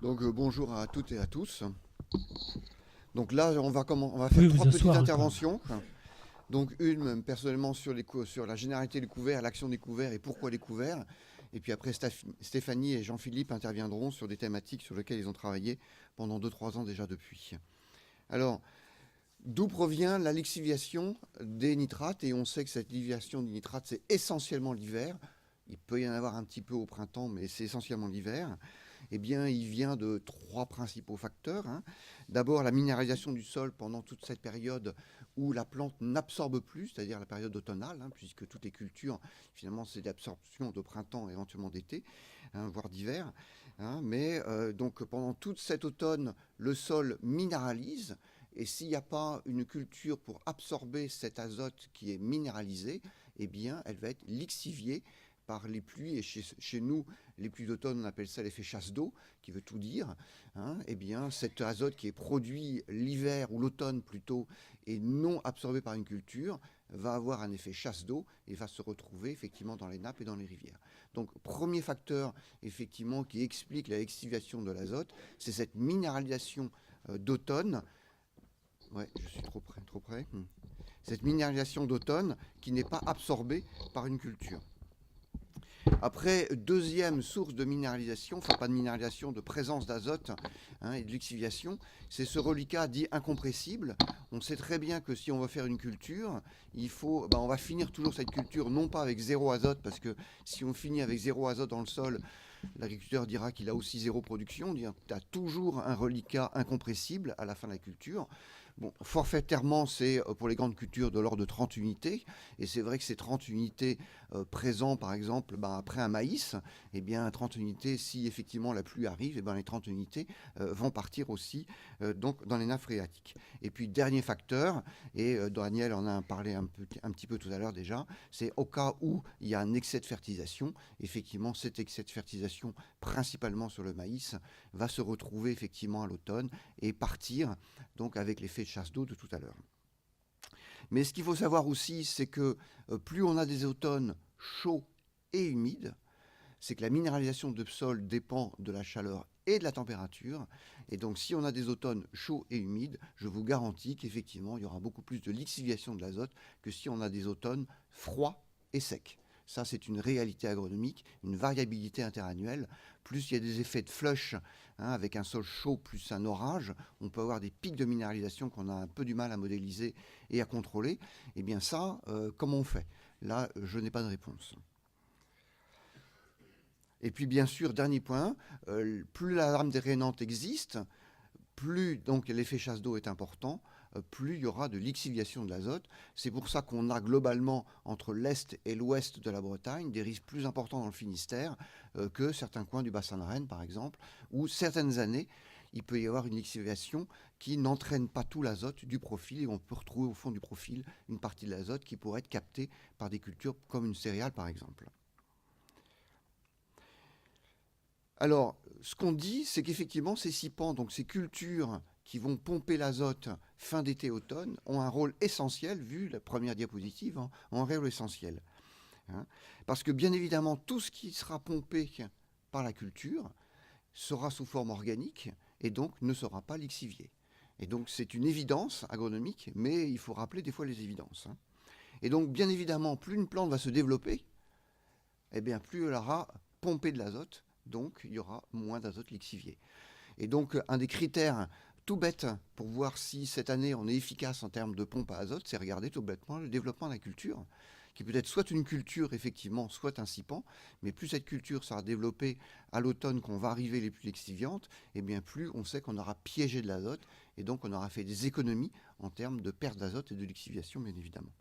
Donc bonjour à toutes et à tous. Donc là, on va Pouvez faire vous trois petites asseoir quand même. interventions. Donc une, personnellement, sur la généralité des couverts, l'action des couverts et pourquoi les couverts. Et puis après, Stéphanie et Jean-Philippe interviendront sur des thématiques sur lesquelles ils ont travaillé pendant 2 3 ans déjà depuis. Alors, d'où provient la lixiviation des nitrates? Et on sait que cette lixiviation des nitrates, c'est essentiellement l'hiver. Il peut y en avoir un petit peu au printemps, mais c'est essentiellement l'hiver. Eh bien, il vient de trois principaux facteurs, hein. D'abord, la minéralisation du sol pendant toute cette période où la plante n'absorbe plus, c'est-à-dire la période automnale, hein, puisque toutes les cultures, finalement, c'est l'absorption de printemps, éventuellement d'été, hein, voire d'hiver, hein. Mais donc, pendant toute cet automne, le sol minéralise. Et s'il n'y a pas une culture pour absorber cet azote qui est minéralisé, eh bien, elle va être lixiviée par les pluies. Et chez nous, les pluies d'automne, on appelle ça l'effet chasse d'eau, qui veut tout dire, hein. Eh bien, cet azote qui est produit l'hiver ou l'automne plutôt, et non absorbé par une culture, va avoir un effet chasse d'eau et va se retrouver effectivement dans les nappes et dans les rivières. Donc, premier facteur effectivement qui explique la lixiviation de l'azote, c'est cette minéralisation d'automne. Ouais, je suis trop près, trop près. Cette minéralisation d'automne qui n'est pas absorbée par une culture. Après, deuxième source de minéralisation, enfin pas de minéralisation, de présence d'azote, hein, et de lixiviation, c'est ce reliquat dit incompressible. On sait très bien que si on veut faire une culture, on va finir toujours cette culture non pas avec zéro azote, parce que si on finit avec zéro azote dans le sol, l'agriculteur dira qu'il a aussi zéro production. Tu as toujours un reliquat incompressible à la fin de la culture. Bon, forfaitairement, c'est pour les grandes cultures de l'ordre de 30 unités. Et c'est vrai que ces 30 unités présents, par exemple, après un maïs, eh bien, 30 unités, si effectivement la pluie arrive, eh bien, les 30 unités vont partir aussi donc dans les nappes phréatiques. Et puis, dernier facteur, et Daniel en a parlé un petit peu tout à l'heure déjà, c'est au cas où il y a un excès de fertilisation, effectivement, cet excès de fertilisation, principalement sur le maïs, va se retrouver effectivement à l'automne et partir donc avec l'effet de chasse d'eau de tout à l'heure. Mais ce qu'il faut savoir aussi, c'est que plus on a des automnes chauds et humides, c'est que la minéralisation de sol dépend de la chaleur et de la température. Et donc, si on a des automnes chauds et humides, je vous garantis qu'effectivement, il y aura beaucoup plus de lixiviation de l'azote que si on a des automnes froids et secs. Ça, c'est une réalité agronomique, une variabilité interannuelle. Plus il y a des effets de flush, hein, avec un sol chaud plus un orage, on peut avoir des pics de minéralisation qu'on a un peu du mal à modéliser et à contrôler. Eh bien ça, comment on fait? Là, je n'ai pas de réponse. Et puis bien sûr, dernier point, plus la lame drainante existe, plus donc l'effet chasse d'eau est important, plus il y aura de lixiviation de l'azote. C'est pour ça qu'on a globalement entre l'est et l'ouest de la Bretagne des risques plus importants dans le Finistère que certains coins du bassin de Rennes par exemple, où certaines années il peut y avoir une lixiviation qui n'entraîne pas tout l'azote du profil et on peut retrouver au fond du profil une partie de l'azote qui pourrait être captée par des cultures comme une céréale par exemple. Alors, ce qu'on dit, c'est qu'effectivement, ces sipans, donc ces cultures qui vont pomper l'azote fin d'été-automne, ont un rôle essentiel, vu la première diapositive, hein, ont un rôle essentiel, hein. Parce que bien évidemment, tout ce qui sera pompé par la culture sera sous forme organique et donc ne sera pas lixivié. Et donc c'est une évidence agronomique, mais il faut rappeler des fois les évidences, hein. Et donc bien évidemment, plus une plante va se développer, eh bien plus elle aura pompé de l'azote, donc il y aura moins d'azote lixivié. Et donc un des critères tout bête pour voir si cette année on est efficace en termes de pompe à azote, c'est regarder tout bêtement le développement de la culture, qui peut être soit une culture effectivement, soit un sipan, mais plus cette culture sera développée à l'automne qu'on va arriver les plus lixiviantes, et bien plus on sait qu'on aura piégé de l'azote, et donc on aura fait des économies en termes de perte d'azote et de lixiviation bien évidemment.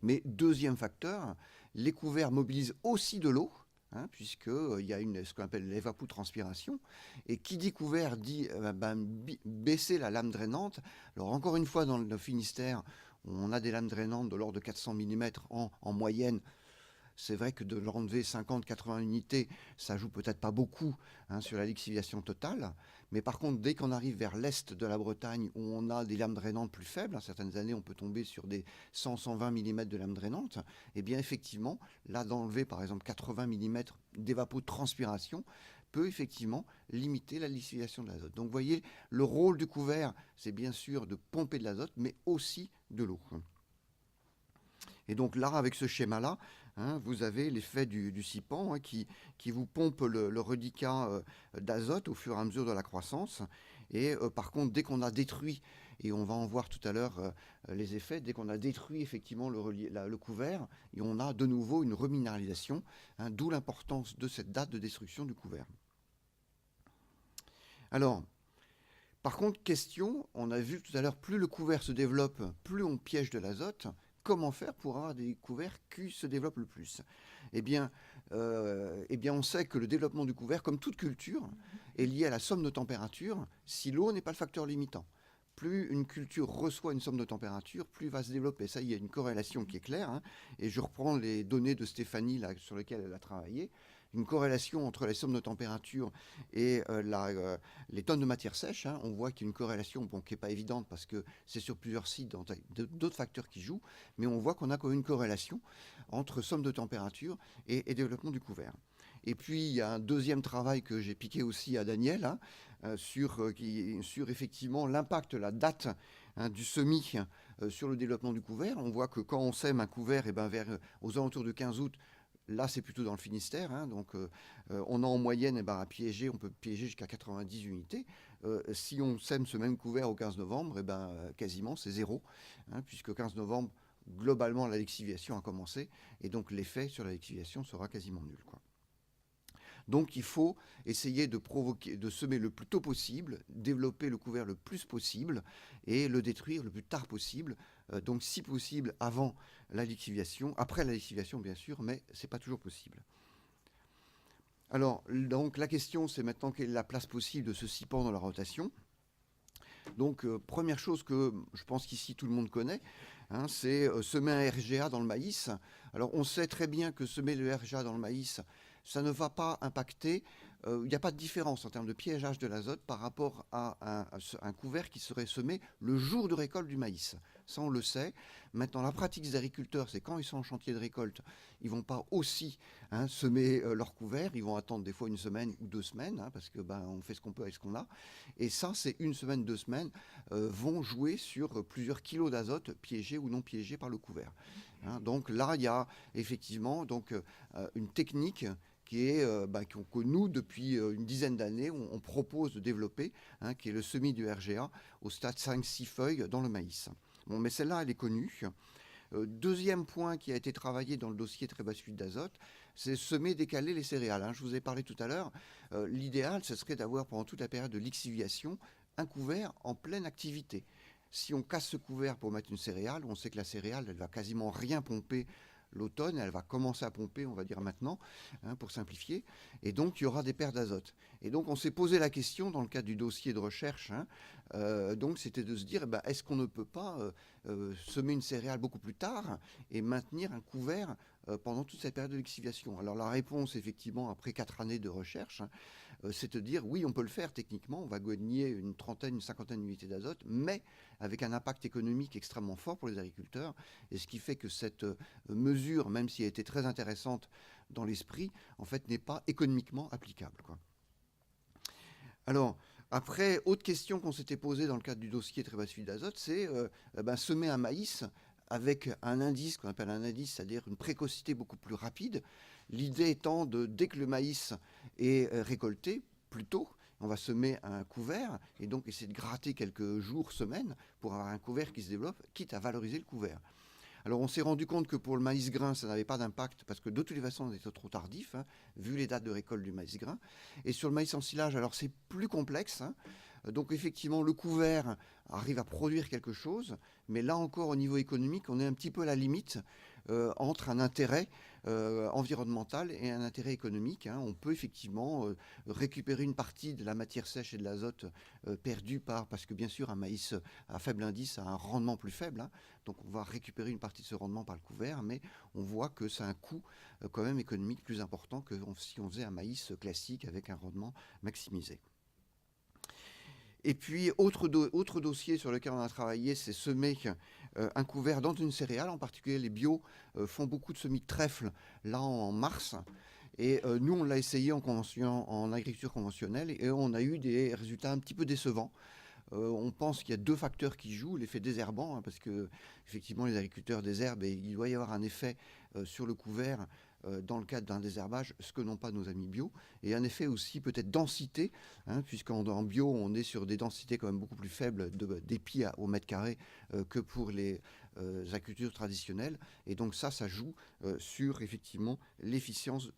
Mais deuxième facteur, les couverts mobilisent aussi de l'eau, hein, puisqu'il y a ce qu'on appelle l'évapotranspiration. Et qui dit couvert dit baisser la lame drainante. Alors encore une fois, dans le Finistère, on a des lames drainantes de l'ordre de 400 mm en moyenne. C'est vrai que de leur enlever 50-80 unités, ça joue peut-être pas beaucoup, hein, sur la lixiviation totale. Mais par contre, dès qu'on arrive vers l'est de la Bretagne, où on a des lames drainantes plus faibles, hein, certaines années on peut tomber sur des 100-120 mm de lames drainantes, et bien effectivement, là d'enlever par exemple 80 mm d'évapotranspiration peut effectivement limiter la lixiviation de l'azote. Donc vous voyez, le rôle du couvert, c'est bien sûr de pomper de l'azote, mais aussi de l'eau. Et donc là, avec ce schéma-là, vous avez l'effet du CIPAN qui vous pompe le reliquat d'azote au fur et à mesure de la croissance. Et par contre, dès qu'on a détruit, et on va en voir tout à l'heure les effets, dès qu'on a détruit effectivement le couvert, et on a de nouveau une reminéralisation, d'où l'importance de cette date de destruction du couvert. Alors, par contre, question, on a vu tout à l'heure, plus le couvert se développe, plus on piège de l'azote. Comment faire pour avoir des couverts qui se développent le plus ? Eh bien, on sait que le développement du couvert, comme toute culture, est lié à la somme de température si l'eau n'est pas le facteur limitant. Plus une culture reçoit une somme de température, plus il va se développer. Ça, il y a une corrélation qui est claire. Et je reprends les données de Stéphanie là, sur lesquelles elle a travaillé. Une corrélation entre les sommes de température et les tonnes de matière sèche. On voit qu'il y a une corrélation qui n'est pas évidente parce que c'est sur plusieurs sites, d'autres facteurs qui jouent, mais on voit qu'on a quand même une corrélation entre somme de température et développement du couvert. Et puis, il y a un deuxième travail que j'ai piqué aussi à Daniel, sur effectivement l'impact, la date du semis sur le développement du couvert. On voit que quand on sème un couvert, aux alentours de 15 août, là, c'est plutôt dans le Finistère. Donc, on a en moyenne, à piéger, on peut piéger jusqu'à 90 unités. Si on sème ce même couvert au 15 novembre, quasiment, c'est zéro. Puisque 15 novembre, globalement, la lixiviation a commencé. Et donc, l'effet sur la lixiviation sera quasiment nul, quoi. Donc il faut essayer de semer le plus tôt possible, développer le couvert le plus possible et le détruire le plus tard possible. Donc si possible avant la lixiviation, après la lixiviation bien sûr, mais ce n'est pas toujours possible. Alors donc la question c'est maintenant quelle est la place possible de ce CIPAN dans la rotation. Donc première chose que je pense qu'ici tout le monde connaît, c'est semer un RGA dans le maïs. Alors on sait très bien que semer le RGA dans le maïs, ça ne va pas impacter, il n'y a pas de différence en termes de piégeage de l'azote par rapport à un couvert qui serait semé le jour de récolte du maïs. Ça, on le sait. Maintenant, la pratique des agriculteurs, c'est quand ils sont en chantier de récolte, ils ne vont pas aussi semer leur couvert, ils vont attendre des fois une semaine ou 2 semaines, parce que on fait ce qu'on peut avec ce qu'on a. Et ça, c'est une semaine, 2 semaines, vont jouer sur plusieurs kilos d'azote piégés ou non piégés par le couvert. Donc là, il y a effectivement une technique que nous, depuis une dizaine d'années, on propose de développer, qui est le semis du RGA au stade 5-6 feuilles dans le maïs. Bon, mais celle-là, elle est connue. Deuxième point qui a été travaillé dans le dossier très basse fluide d'azote, c'est semer, décaler les céréales. Je vous ai parlé tout à l'heure, l'idéal, ce serait d'avoir pendant toute la période de lixiviation un couvert en pleine activité. Si on casse ce couvert pour mettre une céréale, on sait que la céréale, elle va quasiment rien pomper l'automne, elle va commencer à pomper, on va dire maintenant, pour simplifier, et donc il y aura des pertes d'azote. Et donc on s'est posé la question dans le cadre du dossier de recherche, donc c'était de se dire, est-ce qu'on ne peut pas semer une céréale beaucoup plus tard et maintenir un couvert pendant toute cette période de lixiviation? Alors la réponse, effectivement, après 4 années de recherche, c'est de dire, oui, on peut le faire techniquement, on va gagner une trentaine, une cinquantaine d'unités d'azote, mais avec un impact économique extrêmement fort pour les agriculteurs, et ce qui fait que cette mesure, même si elle était très intéressante dans l'esprit, en fait, n'est pas économiquement applicable, quoi. Alors, après, autre question qu'on s'était posée dans le cadre du dossier très basse fluide d'azote, c'est semer un maïs avec un indice qu'on appelle un indice, c'est-à-dire une précocité beaucoup plus rapide. L'idée étant dès que le maïs est récolté, plus tôt, on va semer un couvert et donc essayer de gratter quelques jours, semaines, pour avoir un couvert qui se développe, quitte à valoriser le couvert. Alors on s'est rendu compte que pour le maïs grain, ça n'avait pas d'impact parce que de toutes les façons, on était trop tardif, vu les dates de récolte du maïs grain. Et sur le maïs en silage, alors c'est plus complexe. Donc effectivement, le couvert arrive à produire quelque chose, mais là encore, au niveau économique, on est un petit peu à la limite entre un intérêt environnemental et un intérêt économique. On peut effectivement récupérer une partie de la matière sèche et de l'azote perdue parce que bien sûr, un maïs à faible indice a un rendement plus faible. Donc on va récupérer une partie de ce rendement par le couvert, mais on voit que ça a un coût quand même économique plus important que si on faisait un maïs classique avec un rendement maximisé. Et puis, autre dossier sur lequel on a travaillé, c'est semer un couvert dans une céréale. En particulier, les bio font beaucoup de semis de trèfle là en mars. Et nous, on l'a essayé en agriculture conventionnelle et on a eu des résultats un petit peu décevants. On pense qu'il y a deux facteurs qui jouent, l'effet désherbant, hein, parce que effectivement les agriculteurs désherbent et il doit y avoir un effet sur le couvert dans le cadre d'un désherbage, ce que n'ont pas nos amis bio, et un effet aussi peut-être densité, hein, puisqu'en bio on est sur des densités quand même beaucoup plus faibles d'épis au mètre carré que pour les agricultures traditionnelles, et donc ça joue sur effectivement l'efficience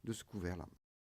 de ce couvert-là.